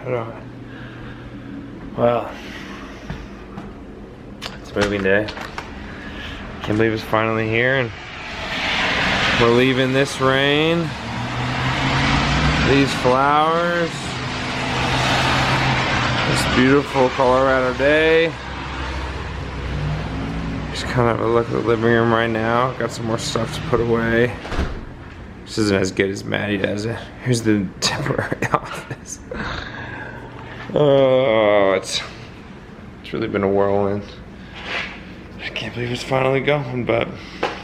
Put it on. Well, it's moving day. Can't believe it's finally here, and we're leaving this rain, these flowers, this beautiful Colorado day. Just kind of a look at the living room right now. Got some more stuff to put away. This isn't as good as Maddie does it. Here's the temporary office. Oh, it's really been a whirlwind. I can't believe it's finally going, but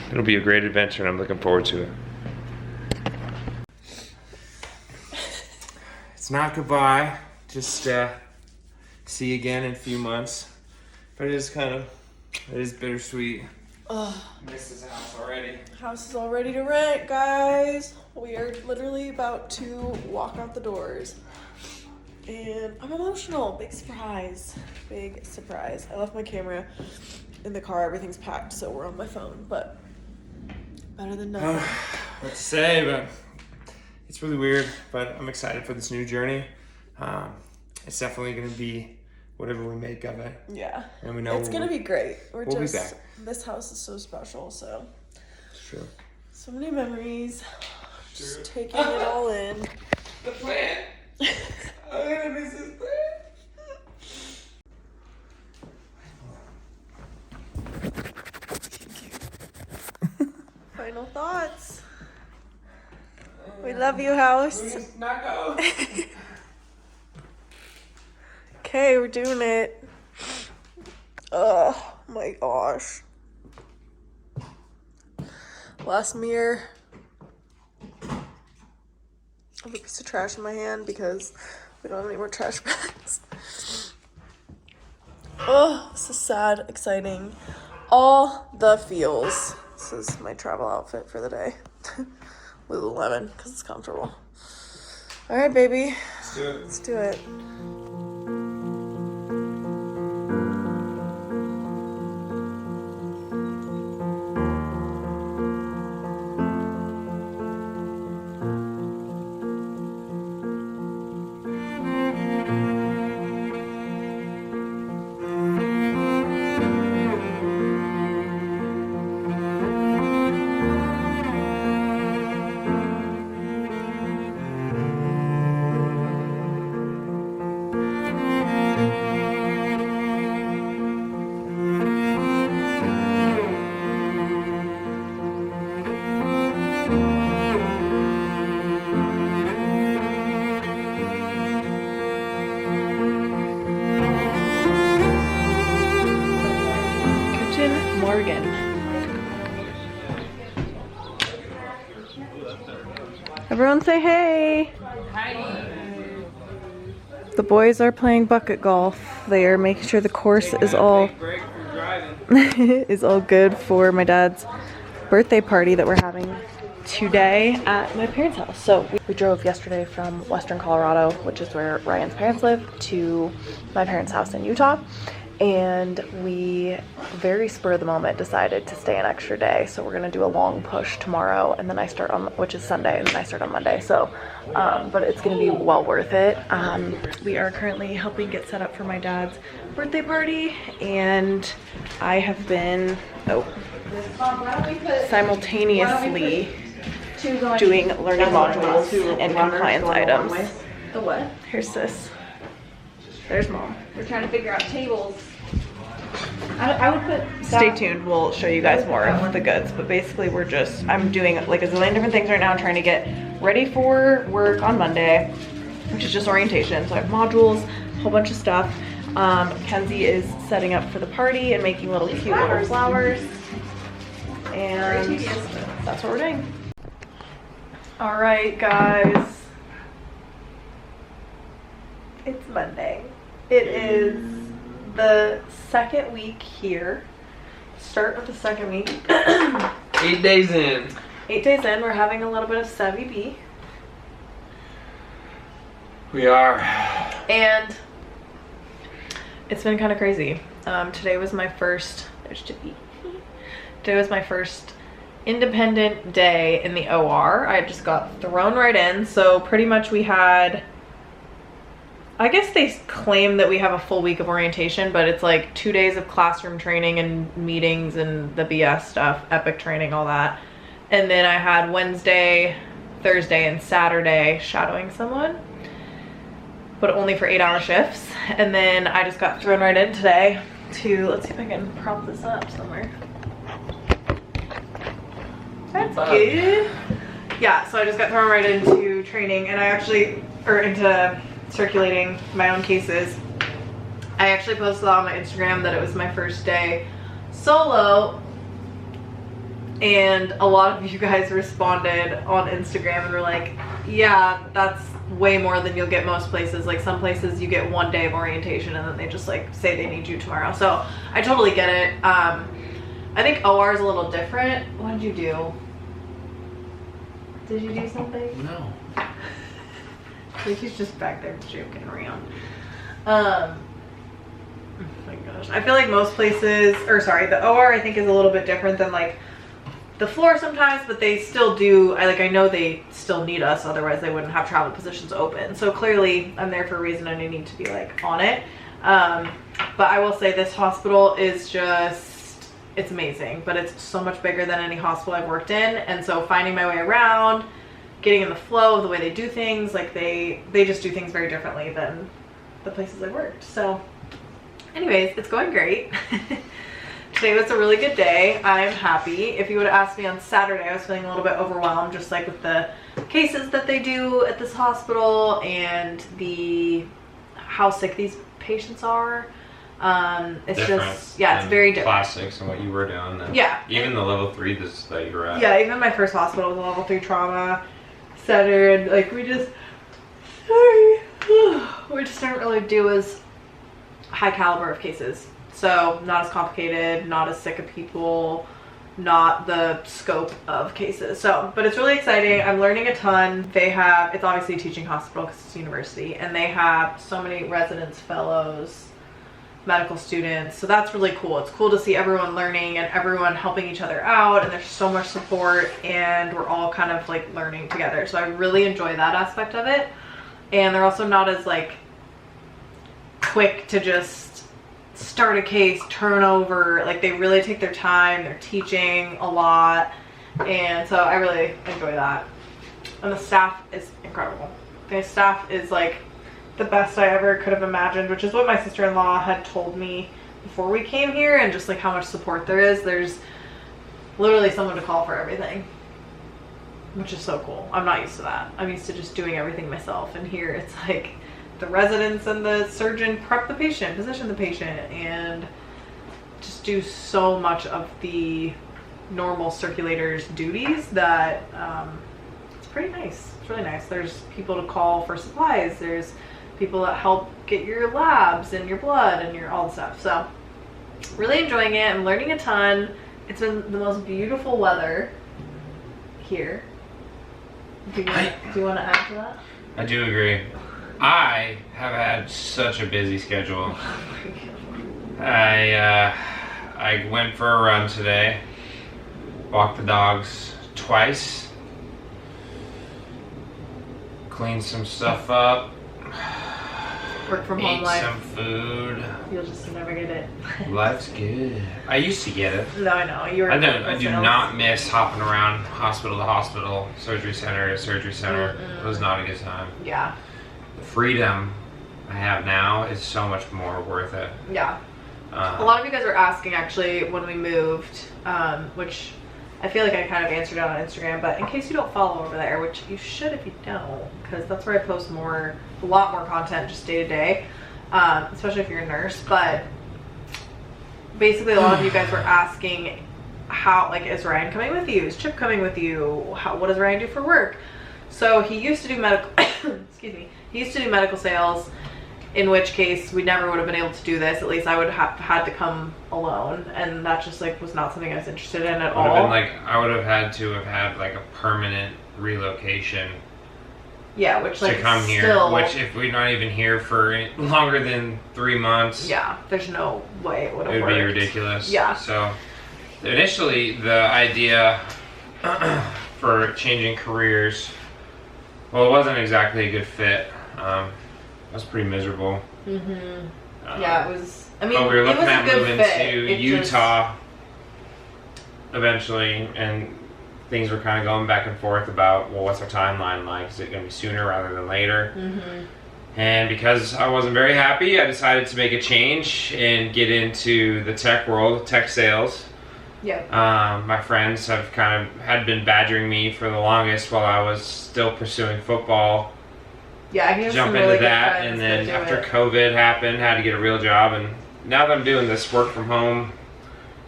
it'll be a great adventure and I'm looking forward to it. It's not goodbye, just see you again in a few months. But it is bittersweet. I miss this house already. House is all ready to rent, guys. We are literally about to walk out the doors. And I'm emotional. Big surprise. Big surprise. I left my camera in the car. Everything's packed, so we're on my phone. But better than nothing. What to say, but it's really weird. But I'm excited for this new journey. It's definitely going to be whatever we make of it. Yeah. And we know it's going to be great. We'll be back. This house is so special, so. It's true. So many memories. Just taking it all in. The plant. I'm gonna miss this plant. Final thoughts. We love you, house. Please knock out. Okay, we're doing it. Oh my gosh. Last mirror. I have a piece of trash in my hand because we don't have any more trash bags. Oh, this is sad, exciting. All the feels. This is my travel outfit for the day. Lululemon, because it's comfortable. All right, baby. Let's do it. Let's do it. Morgan. Everyone say hey. Hi. The boys are playing bucket golf. They are making sure the course is all is all good for my dad's birthday party that we're having today at my parents' house. So we drove yesterday from Western Colorado, which is where Ryan's parents live, to my parents' house in Utah. And we, very spur of the moment, decided to stay an extra day. So we're gonna do a long push tomorrow, and then I start on, which is Sunday, and then I start on Monday. So, but it's gonna be well worth it. We are currently helping get set up for my dad's birthday party, and I have been simultaneously doing learning modules and compliance items. The what? Here's this. There's mom. We're trying to figure out tables. I would put. Stay tuned. We'll show you guys more of the goods. But basically, I'm doing like a zillion different things right now, trying to get ready for work on Monday, which is just orientation. So I have modules, a whole bunch of stuff. Kenzie is setting up for the party and making little cute little flowers. And that's what we're doing. All right, guys. It's Monday. It is the second week here. Start of the second week. 8 days in. 8 days in, we're having a little bit of Savvy B. We are. And it's been kind of crazy. Today was my first, today was my first independent day in the OR. I just got thrown right in. So pretty much we had I guess they claim that we have a full week of orientation, but it's like 2 days of classroom training and meetings and the BS stuff, epic training, all that. And then I had Wednesday, Thursday, and Saturday shadowing someone, but only for 8-hour shifts. And then I just got thrown right in today to, let's see if I can prop this up somewhere. That's good. Yeah, so I just got thrown right into training, and into circulating my own cases. I actually posted on my Instagram that it was my first day solo, and a lot of you guys responded on Instagram and were like, yeah, that's way more than you'll get most places. Like some places you get 1 day of orientation and then they just like say they need you tomorrow. So I totally get it. I think OR is a little different. What did you do? Did you do something? No. I think he's just back there joking around. Oh my gosh. I feel like most places, or sorry, the OR I think is a little bit different than like the floor sometimes, but they still do, I know they still need us, otherwise they wouldn't have travel positions open. So clearly I'm there for a reason and I need to be like on it. But I will say this hospital is just, it's amazing, but it's so much bigger than any hospital I've worked in. And so finding my way around, getting in the flow of the way they do things, like they just do things very differently than the places I've worked. So anyways, it's going great. Today was a really good day. I'm happy. If you would have asked me on Saturday, I was feeling a little bit overwhelmed, just like with the cases that they do at this hospital and how sick these patients are. It's different just, yeah, it's very different. Classics and what you were doing. And yeah. Even the level 3 that you were at. Yeah, even my first hospital was a level 3 trauma center, and like we just don't really do as high caliber of cases. So not as complicated, not as sick of people, not the scope of cases. So, but it's really exciting. I'm learning a ton. It's obviously a teaching hospital because it's a university, and they have so many residents, fellows, medical students. So that's really cool. It's cool to see everyone learning and everyone helping each other out, and there's so much support, and we're all kind of like learning together. So I really enjoy that aspect of it. And they're also not as like quick to just start a case, turn over. Like they really take their time. They're teaching a lot, and so I really enjoy that. And the staff is incredible. The staff is like the best I ever could have imagined, which is what my sister-in-law had told me before we came here, and just like how much support there is. There's literally someone to call for everything, which is so cool. I'm not used to that. I'm used to just doing everything myself, and here it's like the residents and the surgeon prep the patient, position the patient, and just do so much of the normal circulator's duties that it's pretty nice. It's really nice. There's people to call for supplies. There's people that help get your labs and your blood and all the stuff. So really enjoying it. I'm learning a ton. It's been the most beautiful weather here. Do you want to add to that? I do agree. I have had such a busy schedule. I went for a run today, walked the dogs twice, cleaned some stuff up, Work from home life. ate some food. You'll just never get it. Life's good. I used to get it. No, I know. I do not miss hopping around hospital to hospital, surgery center to surgery center. It was not a good time. Yeah. The freedom I have now is so much more worth it. Yeah. A lot of you guys were asking actually when we moved, which I feel like I kind of answered on Instagram, but in case you don't follow over there, which you should if you don't, because that's where I post a lot more content just day to day, especially if you're a nurse. But basically a lot of you guys were asking how, like, is Ryan coming with you? Is Chip coming with you? What does Ryan do for work? So he used to do medical, excuse me, he used to do medical sales, in which case we never would have been able to do this. At least I would have had to come alone, and that just like was not something I was interested in at all. I would have had to have had like a permanent relocation. Yeah, which like to come here, which if we're not even here for longer than 3 months, yeah, there's no way it would have worked. It would be ridiculous. Yeah. So initially the idea for changing careers, well, it wasn't exactly a good fit. was pretty miserable. Yeah, it was. I mean, but we were looking at moving to It Utah eventually, and things were kind of going back and forth about, well, what's our timeline like? Is it going to be sooner rather than later? And because I wasn't very happy, I decided to make a change and get into the tech world, tech sales. My friends had been badgering me for the longest while I was still pursuing football. I can jump into that, and then after COVID happened, had to get a real job, and now that I'm doing this work from home,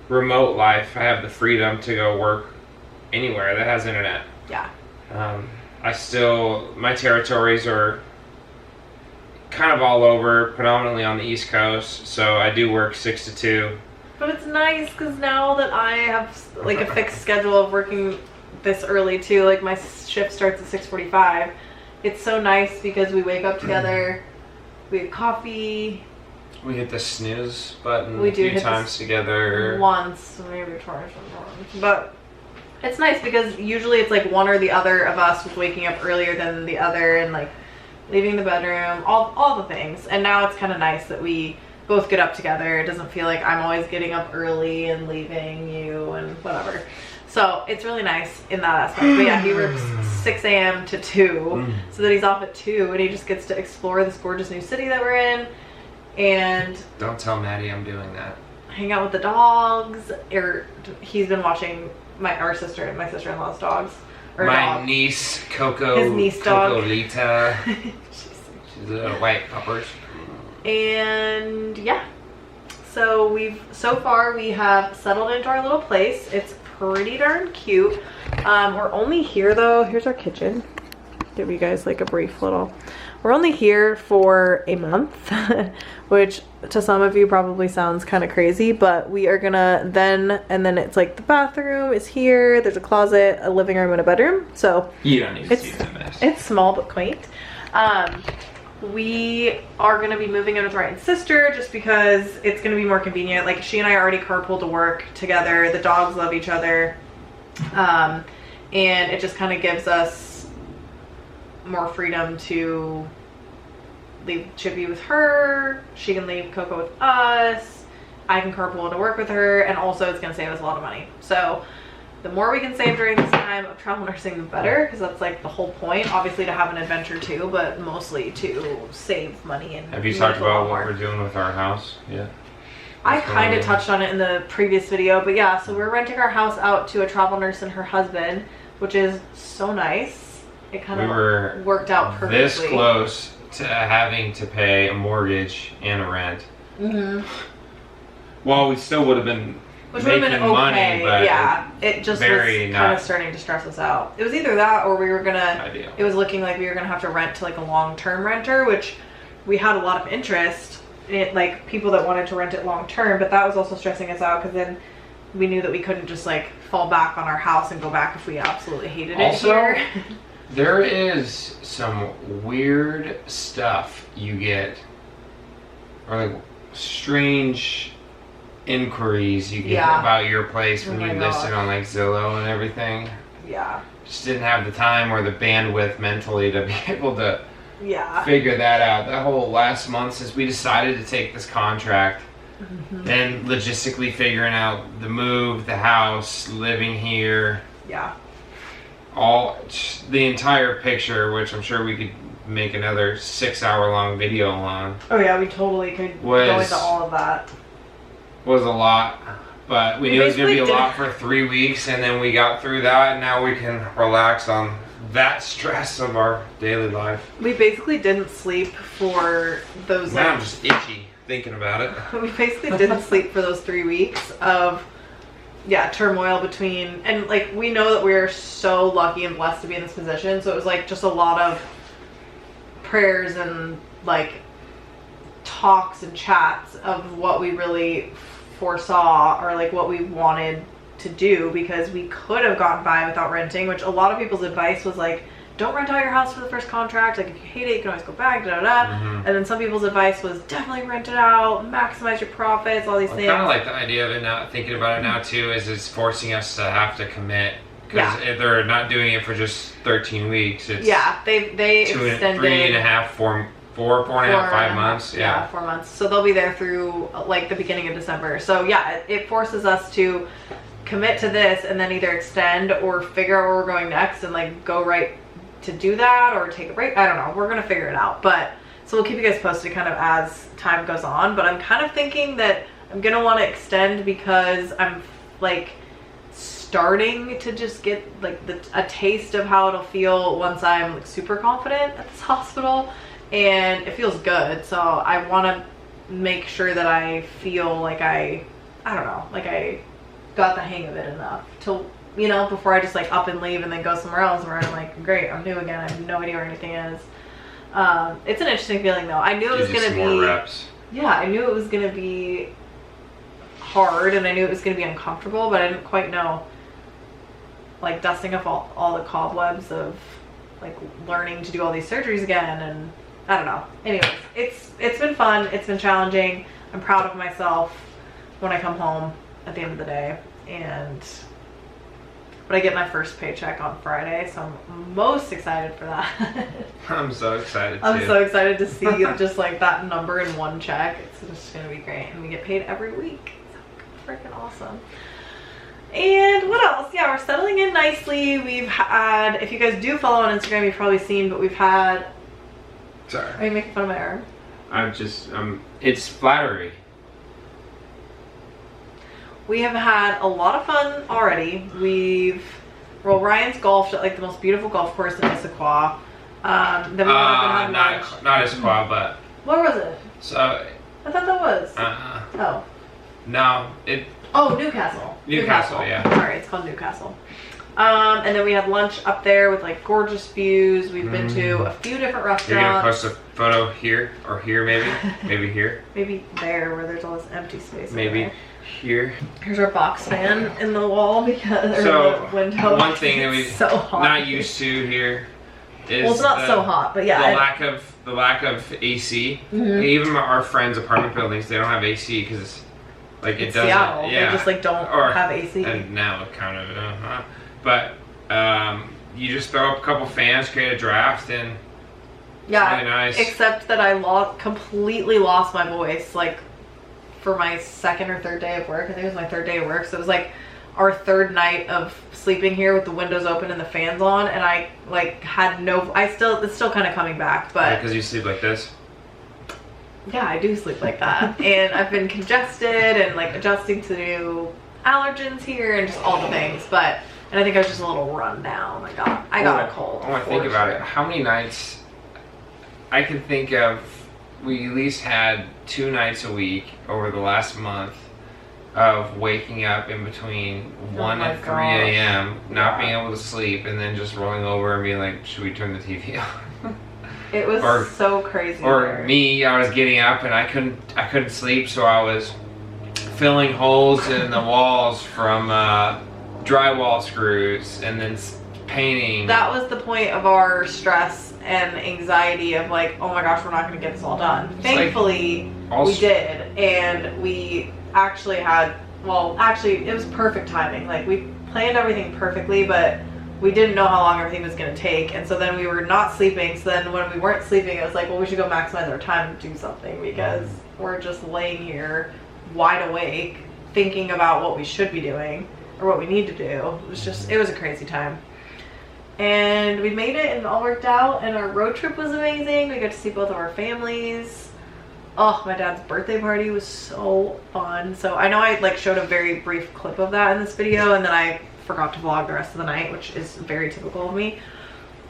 remote life, I have the freedom to go work anywhere that has internet. My territories are kind of all over, predominantly on the East Coast, so I do work 6 to 2. But it's nice because now that I have like a fixed schedule of working this early too, like my shift starts at 6:45. It's so nice because we wake up together, we have coffee. We hit the snooze button We a do few times together. Once, maybe twice, but it's nice because usually it's like one or the other of us was waking up earlier than the other and like leaving the bedroom, all the things. And now it's kind of nice that we both get up together. It doesn't feel like I'm always getting up early and leaving you and whatever. So it's really nice in that aspect. But yeah, he works 6 a.m. to 2, so that he's off at 2, and he just gets to explore this gorgeous new city that we're in. And don't tell Maddie I'm doing that. Hang out with the dogs. Or he's been watching my sister-in-law's dogs. Or my dog. niece Coco. His niece dog. Coco-Lita. She's a white puppers. And yeah, so so far we have settled into our little place. It's pretty darn cute. We're only here though. Here's our kitchen. Give you guys like a brief little. We're only here for a month, which to some of you probably sounds kind of crazy, but we are gonna then it's like the bathroom is here. There's a closet, a living room, and a bedroom. So you don't need to see the mess. It's small but quaint. We are going to be moving in with Ryan's sister just because it's going to be more convenient. Like, she and I already carpool to work together. The dogs love each other. And it just kind of gives us more freedom to leave Chippy with her. She can leave Coco with us. I can carpool to work with her. And also it's going to save us a lot of money. So the more we can save during this time of travel nursing, the better, because that's like the whole point. Obviously to have an adventure too, but mostly to save money. And have you talked about what we're doing with our house? Yeah. I kind of touched on it in the previous video, but yeah, so we're renting our house out to a travel nurse and her husband, which is so nice. It kind of worked out perfectly. This close to having to pay a mortgage and a rent. Well, we still would have been making money, but yeah, it just was kind of starting to stress us out. It was either that or we were gonna, it was looking like we were gonna have to rent to like a long-term renter, which we had a lot of interest in, like people that wanted to rent it long-term, but that was also stressing us out because then we knew that we couldn't just like fall back on our house and go back if we absolutely hated it here. There is some weird stuff you get, or like strange inquiries you get about your place when you list it on like Zillow and everything. Yeah. Just didn't have the time or the bandwidth mentally to be able to yeah. figure that out. That whole last month since we decided to take this contract, mm-hmm. and logistically figuring out the move, the house, living here. Yeah. All the entire picture, which I'm sure we could make another 6-hour-long video on. Oh yeah, we totally could go into all of that. Was a lot, but we knew it was going to be a lot for 3 weeks, and then we got through that, and now we can relax on that stress of our daily life. We basically didn't sleep for those. Now I'm just itchy thinking about it. We basically didn't sleep for those 3 weeks of turmoil between, and like we know that we're so lucky and blessed to be in this position, so it was like just a lot of prayers and like talks and chats of what we really foresaw or like what we wanted to do, because we could have gotten by without renting, which a lot of people's advice was like, don't rent out your house for the first contract, like if you hate it you can always go back, Mm-hmm. And then some people's advice was definitely rent it out, maximize your profits, all these things. I kind of like the idea of it now, thinking about it now too, is it's forcing us to have to commit, because if they're not doing it for just 13 weeks, it's they extended 3.5, 4 and a half, 5 months. Yeah, 4 months. So they'll be there through like the beginning of December. So yeah, it forces us to commit to this and then either extend or figure out where we're going next and like go right to do that or take a break. I don't know. We're gonna figure it out. But so we'll keep you guys posted kind of as time goes on. But I'm kind of thinking that I'm gonna want to extend because I'm like starting to just get like a taste of how it'll feel once I'm like super confident at this hospital, and it feels good. So I want to make sure that I feel like I don't know, like I got the hang of it enough to, you know, before I just like up and leave and then go somewhere else where I'm like, great, I'm new again, I have no idea where anything is. It's an interesting feeling though. I knew it was gonna be more reps. Yeah, I knew it was gonna be hard and I knew it was gonna be uncomfortable, but I didn't quite know, like dusting up all the cobwebs of like learning to do all these surgeries again, and I don't know. Anyways, it's been fun, it's been challenging. I'm proud of myself when I come home at the end of the day, but I get my first paycheck on Friday, so I'm most excited for that. I'm so excited too. I'm so excited to see just like that number in one check. It's just gonna be great, and we get paid every week. So freaking awesome. And what else? Yeah, we're settling in nicely. We've had, if you guys do follow on Instagram, you've probably seen, but we've had. Sorry. Are you making fun of my arm? I'm just it's flattery. We have had a lot of fun already. Ryan's golfed at like the most beautiful golf course in Issaquah. Then we went up and had lunch. Not Issaquah, but What was it? so. I thought that was. Oh. No, it. Oh, Newcastle. Newcastle, yeah. Sorry, it's called Newcastle. And then we had lunch up there with like gorgeous views. We've been to a few different restaurants. You're gonna post a photo here or here, maybe, maybe here. Maybe there where there's all this empty space. Maybe here. Here's our box fan in the wall because So the window. one thing that we're so hot. not used to here is well, it's not so hot, but yeah. The lack of AC. Mm-hmm. Even our friends' apartment buildings, they don't have AC because it's like it doesn't. Seattle, yeah. they just like don't have AC. And now it kind of, but you just throw up a couple fans, create a draft, and yeah, it's really nice. Except that I completely lost my voice like for my second or third day of work. I think it was my third day of work, so it was like our third night of sleeping here with the windows open and the fans on, and I like had no. It's still kind of coming back, but because you sleep like this. Yeah, I do sleep like that, and I've been congested and like adjusting to new allergens here and just all the things, but. And I think I was just a little run down. I got a cold. I want to think about it. How many nights I can think of? We at least had 2 nights a week over the last month of waking up in between 1 and 3 a.m., not being able to sleep, and then just rolling over and being like, should we turn the TV on? It was so crazy. Or me, I was getting up and I couldn't sleep, so I was filling holes in the walls from drywall screws and then painting. That was the point of our stress and anxiety of like, oh my gosh, we're not going to get this all done. It's Thankfully, we did, and we actually had, it was perfect timing. Like we planned everything perfectly, but we didn't know how long everything was going to take, and so then we were not sleeping. So then when we weren't sleeping, it was like, well, we should go maximize our time to do something because we're just laying here wide awake thinking about what we should be doing or what we need to do. It was a crazy time. And we made it and it all worked out, and our road trip was amazing. We got to see both of our families. Oh, my dad's birthday party was so fun. So I know I like showed a very brief clip of that in this video, and then I forgot to vlog the rest of the night, which is very typical of me.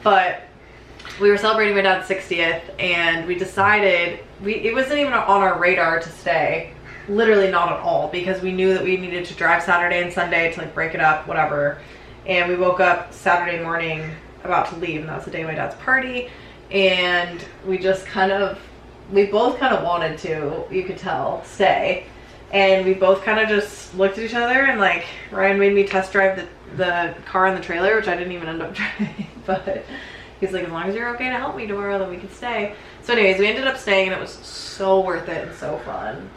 But we were celebrating my dad's 60th, and we decided, it wasn't even on our radar to stay. Literally not at all, because we knew that we needed to drive Saturday and Sunday to like break it up, whatever. And we woke up Saturday morning about to leave, and that was the day of my dad's party. And we both kind of wanted to, you could tell, stay. And we both kind of just looked at each other, and like Ryan made me test drive the car and the trailer, which I didn't even end up driving, but he's like, as long as you're okay to help me tomorrow, then we can stay. So anyways, we ended up staying, and it was so worth it and so fun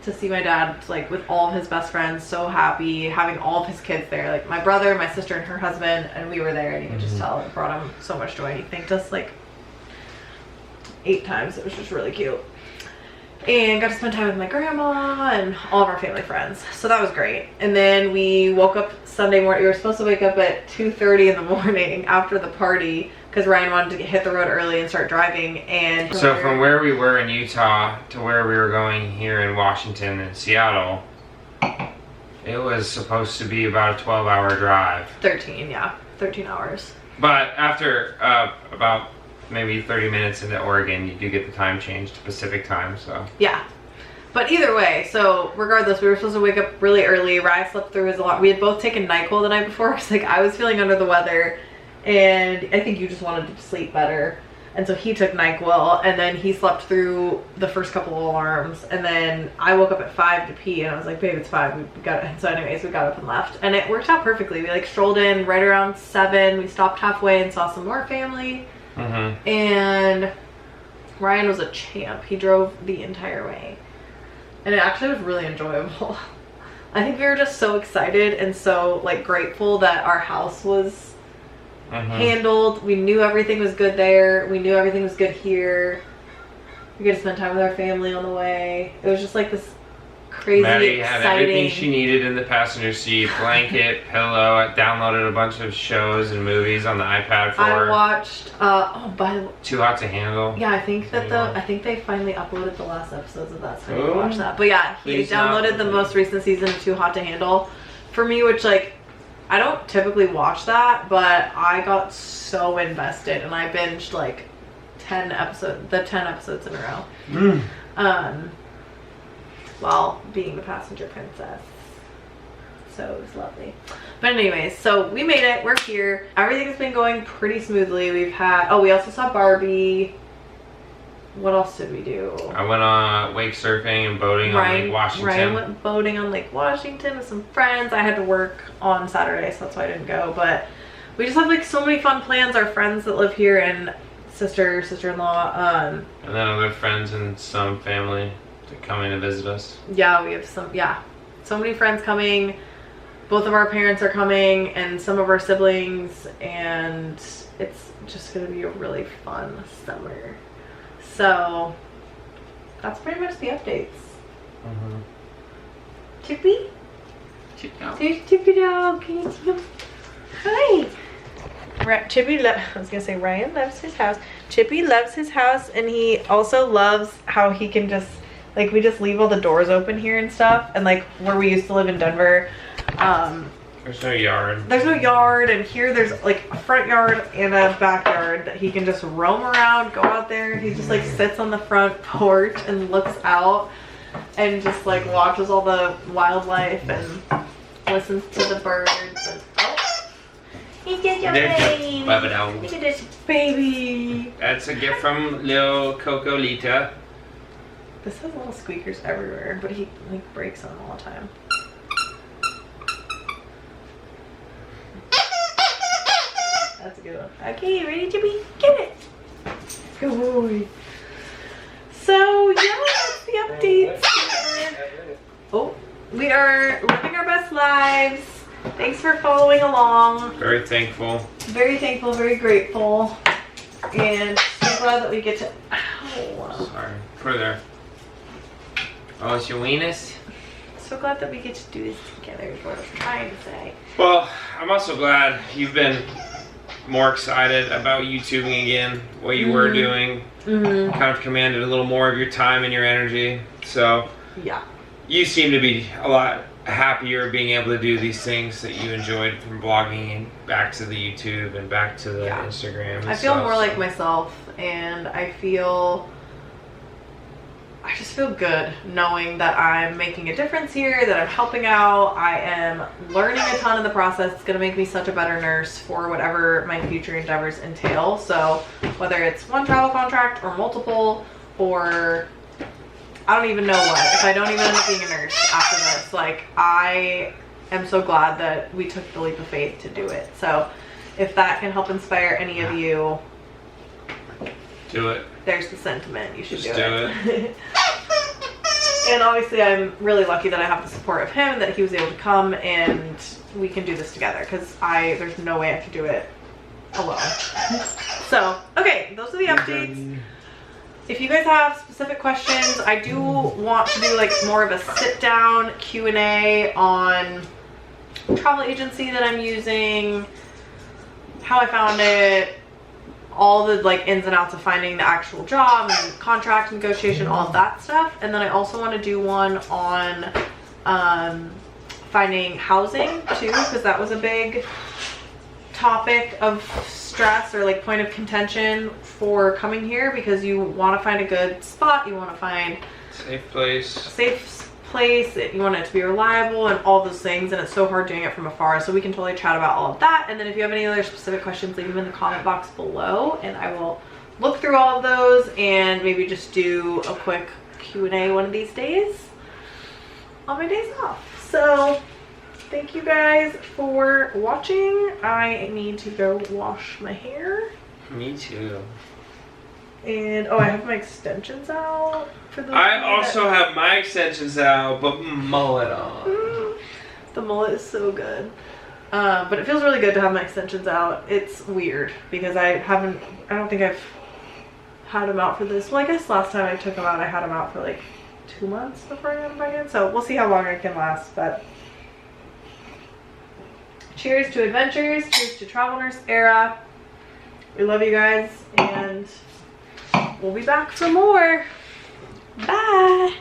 to see my dad like with all of his best friends, so happy, having all of his kids there, like my brother, my sister, and her husband, and we were there, and you could just tell it brought him so much joy. He thanked us like 8 times. It was just really cute. And got to spend time with my grandma and all of our family friends. So that was great. And then we woke up Sunday morning. We were supposed to wake up at 2:30 in the morning after the party because Ryan wanted to hit the road early and start driving. And so from where we were in Utah to where we were going here in Washington and Seattle, it was supposed to be about a 12-hour drive. 13, yeah. 13 hours. But after about maybe 30 minutes into Oregon, you do get the time change to Pacific time, so. Yeah. But either way, so regardless, we were supposed to wake up really early. Ryan slept through his alarm. We had both taken NyQuil the night before because like I was feeling under the weather and I think you just wanted to sleep better. And so he took NyQuil and then he slept through the first couple of alarms. And then I woke up at 5 to pee and I was like, babe, it's 5. We got it. So anyways, we got up and left. And it worked out perfectly. We like strolled in right around 7. We stopped halfway and saw some more family. Mm-hmm. And Ryan was a champ. He drove the entire way. And it actually was really enjoyable. I think we were just so excited and so like grateful that our house was handled. We knew everything was good there. We knew everything was good here. We get to spend time with our family on the way. It was just like this crazy, Maddie had exciting... everything she needed in the passenger seat. Blanket, pillow. I downloaded a bunch of shows and movies on the iPad for her. I watched, oh, by the way... Too Hot to Handle. Yeah, I think that I think they finally uploaded the last episodes of that, so you can watch that. But yeah, he downloaded the most recent season of Too Hot to Handle for me, which like, I don't typically watch that, but I got so invested and I binged like 10 episodes in a row. While being the passenger princess. So it was lovely. But anyways, so we made it. We're here. Everything's been going pretty smoothly. We've had, we also saw Barbie. What else did we do? I went on wake surfing and boating on Lake Washington. Ryan went boating on Lake Washington with some friends. I had to work on Saturday, so that's why I didn't go. But we just have like so many fun plans. Our friends that live here and sister-in-law. And then other friends and some family to come in and visit us. Yeah, we have so many friends coming. Both of our parents are coming and some of our siblings, and it's just gonna be a really fun summer. So that's pretty much the updates. Chippy? There's Chippy dog. Can you see him? Hi. I was gonna say Ryan loves his house. Chippy loves his house, and he also loves how he can just like, we just leave all the doors open here and stuff. And like where we used to live in Denver, there's no yard. There's no yard, and here there's like a front yard and a backyard that he can just roam around, go out there. He just like sits on the front porch and looks out and just like watches all the wildlife and listens to the birds. And he did your baby. Look at this baby. That's a gift from little Cocolita. This has little squeakers everywhere, but he like breaks them all the time. That's a good one. Okay, ready to be? Get it. Good boy. So yeah, that's the updates. We are living our best lives. Thanks for following along. Very thankful. Very thankful, very grateful. And so glad that we get to... Ow. Sorry. Put her there. Oh, it's your weenus? So glad that we get to do this together is what I was trying to say. Well, I'm also glad you've been more excited about YouTubing again, what you were doing. Kind of commanded a little more of your time and your energy. So yeah, you seem to be a lot happier being able to do these things that you enjoyed, from blogging and back to the YouTube and back to the Instagram. I feel more like myself, and I just feel good knowing that I'm making a difference here, that I'm helping out. I am learning a ton in the process. It's going to make me such a better nurse for whatever my future endeavors entail. So whether it's one travel contract or multiple, or I don't even know what, if I don't even end up being a nurse after this, like, I am so glad that we took the leap of faith to do it. So if that can help inspire any of you, do it. There's the sentiment. You should just do it. And obviously I'm really lucky that I have the support of him, that he was able to come and we can do this together, because there's no way I could do it alone. So, okay, those are the updates. if you guys have specific questions, I do want to do like more of a sit down Q&A on travel agency that I'm using, how I found it, all the like ins and outs of finding the actual job and contract negotiation, all of that stuff. And then I also want to do one on finding housing too, because that was a big topic of stress or like point of contention for coming here, because you want to find a good spot, you want to find Safe place. You want it to be reliable and all those things, and it's so hard doing it from afar. So we can totally chat about all of that. And then if you have any other specific questions, leave them in the comment box below and I will look through all of those and maybe just do a quick Q&A one of these days on my days off. So thank you guys for watching. I need to go wash my hair. Me too. And oh, I have my extensions out for the I also have my extensions out, but mullet on. The mullet is so good. But it feels really good to have my extensions out. It's weird because I don't think I've had them out for this. Well, I guess last time I took them out, I had them out for like 2 months before I got them back in. So we'll see how long I can last, but cheers to adventures. Cheers to Travel Nurse Era. We love you guys and we'll be back for more. Bye.